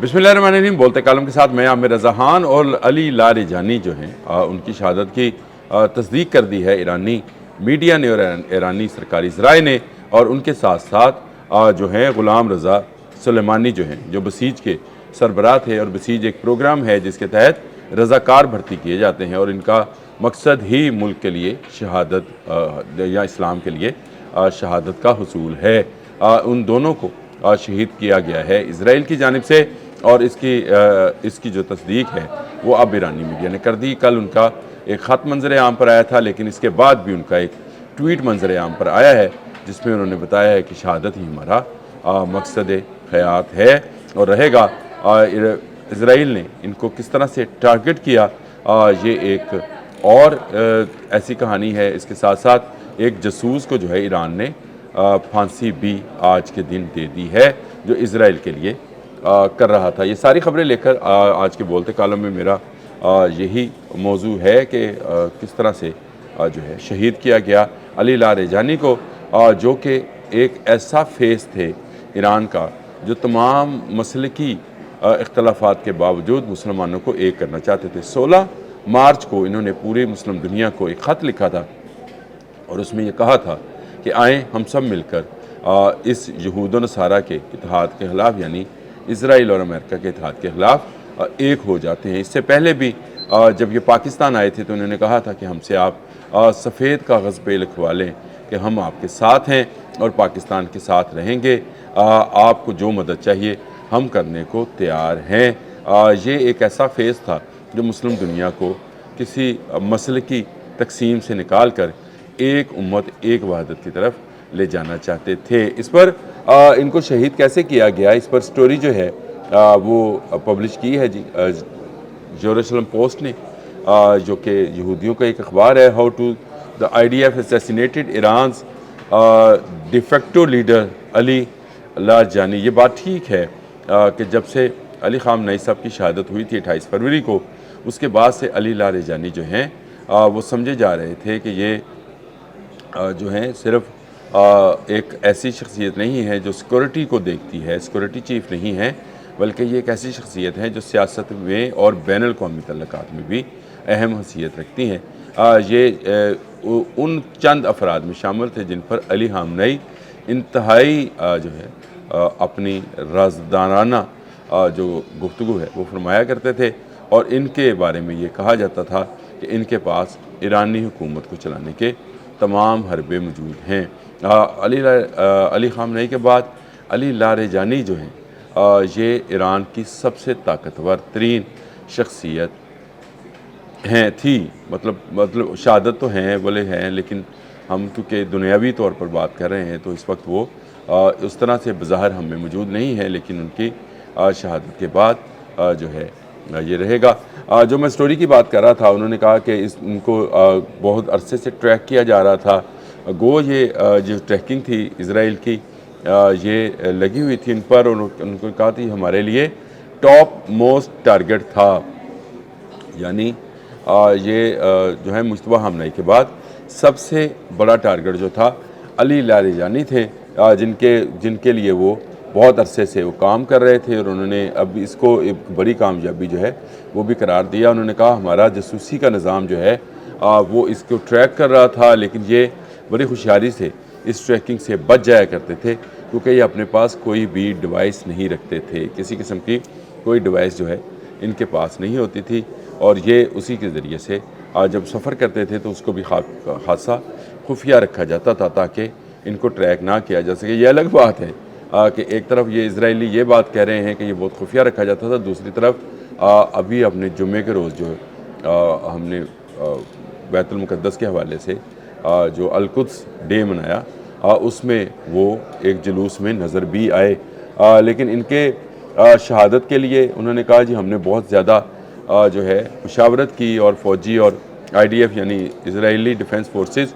बिस्मिल्लाहिर्रहमानिर्रहीम। बोलते कालम के साथ मैं आमिर रज़ा खान और अली लारेजानी जो हैं उनकी शहादत की तस्दीक कर दी है ईरानी मीडिया ने और ईरानी सरकारी ज़राए ने। और उनके साथ साथ जो हैं ग़ुलाम रज़ा सुलेमानी जो हैं, जो बसीज के सरबराह थे, और बसीज एक प्रोग्राम है जिसके तहत रज़ाकार भर्ती किए जाते हैं और इनका मकसद ही मुल्क के लिए शहादत या इस्लाम के लिए शहादत का हुसूल है। उन दोनों को शहीद किया गया है इज़राइल की जानिब से, और इसकी जो तस्दीक है वो अब ईरानी मीडिया ने कर दी। कल उनका एक ख़त मंजर आम पर आया था, लेकिन इसके बाद भी उनका एक ट्वीट मंजर आम पर आया है जिसमें उन्होंने बताया है कि शहादत ही हमारा मकसद हयात है और रहेगा। इज़राइल ने इनको किस तरह से टारगेट किया, ये एक और ऐसी कहानी है। इसके साथ साथ एक जसूस को जो है ईरान ने फांसी भी आज के दिन दे दी है, जो इज़राइल के लिए कर रहा था। ये सारी खबरें लेकर आज के बोलते कालम में मेरा यही मौजू है कि किस तरह से जो है शहीद किया गया अली लारेजानी को, जो कि एक ऐसा फेस थे ईरान का जो तमाम मसलकी इख्तलाफात के बावजूद मुसलमानों को एक करना चाहते थे। 16 मार्च को इन्होंने पूरी मुस्लिम दुनिया को एक ख़त लिखा था और उसमें ये कहा था कि आएँ हम सब मिलकर इस यहूद व नसारा के इत्तेहाद के ख़िलाफ़, यानी इज़राइल और अमेरिका के इत्तेहाद के ख़िलाफ़ एक हो जाते हैं। इससे पहले भी जब ये पाकिस्तान आए थे तो उन्होंने कहा था कि हमसे आप सफ़ेद कागज़ पे लिखवा लें कि हम आपके साथ हैं और पाकिस्तान के साथ रहेंगे, आपको जो मदद चाहिए हम करने को तैयार हैं। ये एक ऐसा फेज़ था जो मुस्लिम दुनिया को किसी मसले की तकसीम से निकाल कर एक उम्मत एक वहदत की तरफ ले जाना चाहते थे। इस पर इनको शहीद कैसे किया गया, इस पर स्टोरी जो है वो पब्लिश की है जी जेरूसलम पोस्ट ने, जो कि यहूदियों का एक अखबार है। How to the IDF assassinated Iran's de facto leader Ali Larijani. ये बात ठीक है कि जब से अली ख़ामनेई साहब की शहादत हुई थी 28 फरवरी को, उसके बाद से अली लारेजानी जो हैं वो समझे जा रहे थे कि ये जो हैं सिर्फ़ एक ऐसी शख्सियत नहीं है जो सिक्योरिटी को देखती है, सिक्योरिटी चीफ़ नहीं है, बल्कि ये एक ऐसी शख्सियत है जो सियासत में और बैनुल अक़वामी तल्लुकात में भी अहम हैसियत रखती हैं। ये उन चंद अफराद में शामिल थे जिन पर अली ख़ामनेई इंतहाई जो है अपनी राज़दाराना जो गुफ्तगू है वो फरमाया करते थे, और इनके बारे में ये कहा जाता था कि इनके पास ईरानी हुकूमत को चलाने के तमाम हरबे मौजूद हैं। अली ख़ामनेई के बाद अली लारेजानी जो हैं ये ईरान की सबसे ताकतवर तरीन शख्सियत थी। मतलब शहादत तो हैं बोले हैं, लेकिन हम क्योंकि दुनियावी तौर पर बात कर रहे हैं तो इस वक्त वो उस तरह से बज़ाहिर हम में मौजूद नहीं है, लेकिन उनकी शहादत के बाद जो है ये रहेगा। जो मैं स्टोरी की बात कर रहा था, उन्होंने कहा कि इनको बहुत अरसे से ट्रैक किया जा रहा था। गो ये जो ट्रैकिंग थी इज़राइल की ये लगी हुई थी इन पर, और उनको कहा थी हमारे लिए टॉप मोस्ट टारगेट था। यानी ये जो है मुस्तफ़ा ख़ामनेई के बाद सबसे बड़ा टारगेट जो था अली लारेजानी थे, जिनके लिए वो बहुत अरसे से वो काम कर रहे थे, और उन्होंने अब इसको एक बड़ी कामयाबी जो है वो भी करार दिया। उन्होंने कहा हमारा जासूसी का निज़ाम जो है वो इसको ट्रैक कर रहा था, लेकिन ये बड़ी होशियारी से इस ट्रैकिंग से बच जाया करते थे, क्योंकि ये अपने पास कोई भी डिवाइस नहीं रखते थे, किसी किस्म की कोई डिवाइस जो है इनके पास नहीं होती थी, और ये उसी के ज़रिए से जब सफ़र करते थे तो उसको भी खासा खुफिया रखा जाता था ताकि इनको ट्रैक ना किया जा सके। ये अलग बात है कि एक तरफ ये इजरायली ये बात कह रहे हैं कि ये बहुत खुफिया रखा जाता था, दूसरी तरफ अभी अपने जुम्मे के रोज़ जो हमने बैतुल मुक़द्दस के हवाले से जो अल-कुद्स डे मनाया, उसमें वो एक जुलूस में नज़र भी आए। लेकिन इनके शहादत के लिए उन्होंने कहा जी हमने बहुत ज़्यादा जो है मुशावरत की, और फ़ौजी और IDF यानी इजरायली डिफेंस फोर्सेस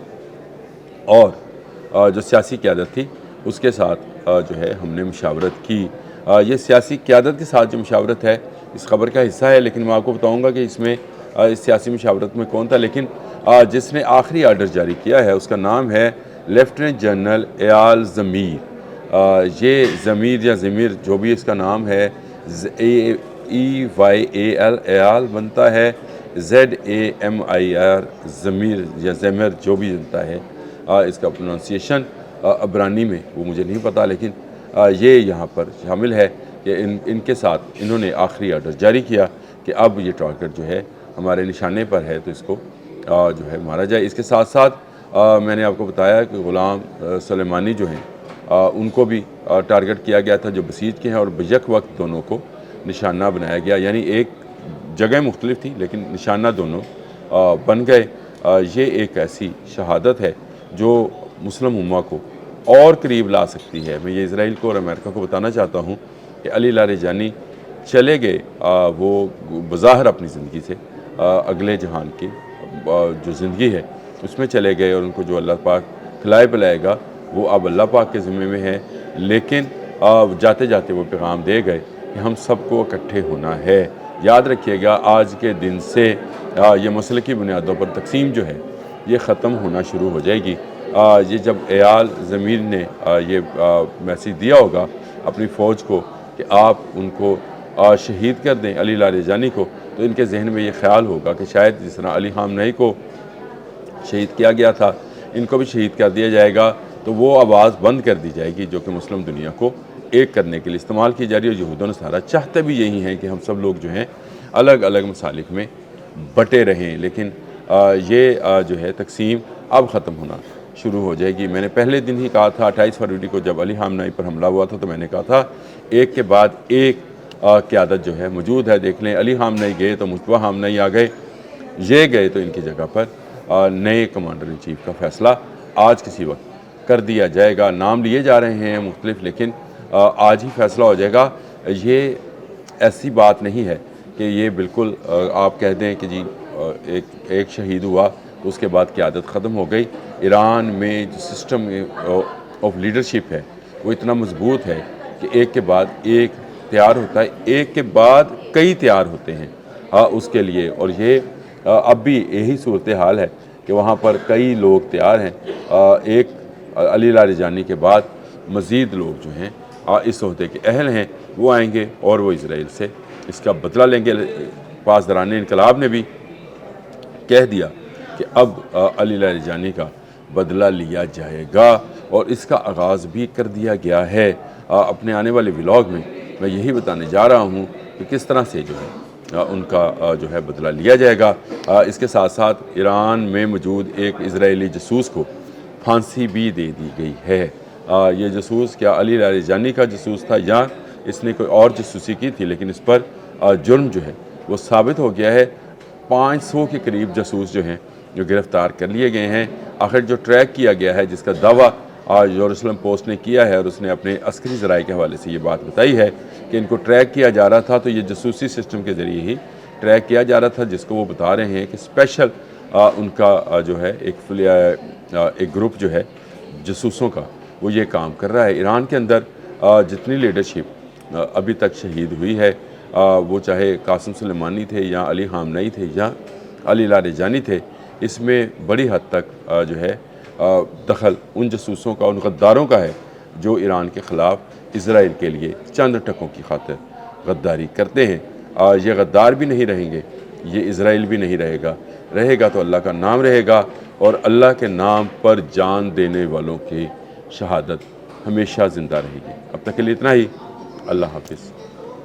और जो सियासी क़यादत थी उसके साथ जो है हमने मुशावरत की। ये सियासी क़यादत के साथ जो मुशावरत है इस खबर का हिस्सा है, लेकिन मैं आपको बताऊँगा कि इसमें इस सियासी मुशावरत में कौन था। लेकिन जिसने आखिरी आर्डर जारी किया है उसका नाम है लेफ्टिनेंट जनरल एयाल ज़मीर। ये ज़मीर या ज़मीर जो भी इसका नाम है, EYAL ایال بنتا ہے، ZAMIR ضمیر یا زمر جو بھی بنتا ہے، اس کا پروننسیشن عبرانی میں وہ مجھے نہیں پتا، لیکن یہ یہاں پر شامل ہے کہ ان کے ساتھ انہوں نے آخری آرڈر جاری کیا کہ اب یہ ٹارگٹ جو ہے ہمارے نشانے پر ہے تو اس کو جو ہے مارا جائے۔ اس کے ساتھ ساتھ میں نے آپ کو بتایا کہ غلام سلیمانی جو ہیں ان کو بھی ٹارگٹ کیا گیا تھا جو بسیج کے ہیں، اور بیک وقت دونوں کو نشانہ بنایا گیا، یعنی ایک جگہ مختلف تھی لیکن نشانہ دونوں بن گئے۔ یہ ایک ایسی شہادت ہے جو مسلم امہ کو اور قریب لا سکتی ہے۔ میں یہ اسرائیل کو اور امریکہ کو بتانا چاہتا ہوں کہ علی لاریجانی چلے گئے وہ بظاہر اپنی زندگی سے اگلے جہان کی جو زندگی ہے اس میں چلے گئے، اور ان کو جو اللہ پاک کھلائے پلائے گا وہ اب اللہ پاک کے ذمے میں ہے، لیکن جاتے جاتے وہ پیغام دے گئے کہ ہم سب کو اکٹھے ہونا ہے۔ یاد رکھیے گا آج کے دن سے یہ مسلکی بنیادوں پر تقسیم جو ہے یہ ختم ہونا شروع ہو جائے گی۔ یہ جب ایال ضمیر نے یہ میسیج دیا ہوگا اپنی فوج کو کہ آپ ان کو شہید کر دیں علی لاریجانی کو، تو ان کے ذہن میں یہ خیال ہوگا کہ شاید جس طرح علی خامنئی کو شہید کیا گیا تھا ان کو بھی شہید کر دیا جائے گا، تو وہ آواز بند کر دی جائے گی جو کہ مسلم دنیا کو ایک کرنے کے لیے استعمال کی جا رہی ہے۔ یہود و نصارہ چاہتے بھی یہی ہیں کہ ہم سب لوگ جو ہیں الگ الگ مسالک میں بٹے رہیں، لیکن یہ جو ہے تقسیم اب ختم ہونا شروع ہو جائے گی۔ میں نے پہلے دن ہی کہا تھا 28 فروری کو جب علی خامنئی پر حملہ ہوا تھا تو میں نے کہا تھا ایک کے بعد ایک قیادت جو ہے موجود ہے۔ دیکھ لیں علی خامنئی گئے تو مصطفیٰ خامنئی آ گئے، یہ گئے تو ان کی جگہ پر نئے کمانڈر ان چیف کا فیصلہ آج کسی وقت کر دیا جائے گا۔ نام لیے جا رہے ہیں مختلف، لیکن آج ہی فیصلہ ہو جائے گا۔ یہ ایسی بات نہیں ہے کہ یہ بالکل آپ کہہ دیں کہ جی ایک شہید ہوا تو اس کے بعد قیادت ختم ہو گئی۔ ایران میں جو سسٹم آف لیڈرشپ ہے وہ اتنا مضبوط ہے کہ ایک کے بعد ایک تیار ہوتا ہے، ایک کے بعد کئی تیار ہوتے ہیں اس کے لیے، اور یہ اب بھی یہی صورتحال ہے کہ وہاں پر کئی لوگ تیار ہیں۔ ایک علی لاریجانی کے بعد مزید لوگ جو ہیں اس عہدے کے اہل ہیں وہ آئیں گے اور وہ اسرائیل سے اس کا بدلہ لیں گے۔ پاسداران انقلاب نے بھی کہہ دیا کہ اب علی لاریجانی کا بدلہ لیا جائے گا، اور اس کا آغاز بھی کر دیا گیا ہے۔ اپنے آنے والے ولاگ میں یہی بتانے جا رہا ہوں کہ کس طرح سے جو ہے ان کا جو ہے بدلہ لیا جائے گا۔ اس کے ساتھ ساتھ ایران میں موجود ایک اسرائیلی جاسوس کو پھانسی بھی دے دی گئی ہے۔ یہ جاسوس کیا علی لاریجانی کا جاسوس تھا یا اس نے کوئی اور جاسوسی کی تھی، لیکن اس پر جرم جو ہے وہ ثابت ہو گیا ہے۔ 500 کے قریب جاسوس جو ہیں جو گرفتار کر لیے گئے ہیں۔ آخر جو ٹریک کیا گیا ہے، جس کا دعویٰ یروشلم پوسٹ نے کیا ہے، اور اس نے اپنے عسکری ذرائع کے حوالے سے یہ بات بتائی ہے کہ ان کو ٹریک کیا جا رہا تھا، تو یہ جاسوسی سسٹم کے ذریعے ہی ٹریک کیا جا رہا تھا، جس کو وہ بتا رہے ہیں کہ اسپیشل ان کا جو ہے ایک گروپ جو ہے جاسوسوں کا وہ یہ کام کر رہا ہے۔ ایران کے اندر جتنی لیڈرشپ ابھی تک شہید ہوئی ہے، وہ چاہے قاسم سلیمانی تھے یا علی خامنئی تھے یا علی لاریجانی تھے، اس میں بڑی حد تک جو ہے دخل ان جاسوسوں کا، ان غداروں کا ہے جو ایران کے خلاف اسرائیل کے لیے چند ٹکوں کی خاطر غداری کرتے ہیں۔ یہ غدار بھی نہیں رہیں گے، یہ اسرائیل بھی نہیں رہے گا تو اللہ کا نام رہے گا، اور اللہ کے نام پر جان دینے والوں کی شہادت ہمیشہ زندہ رہے گی۔ اب تک کے لیے اتنا ہی، اللہ حافظ۔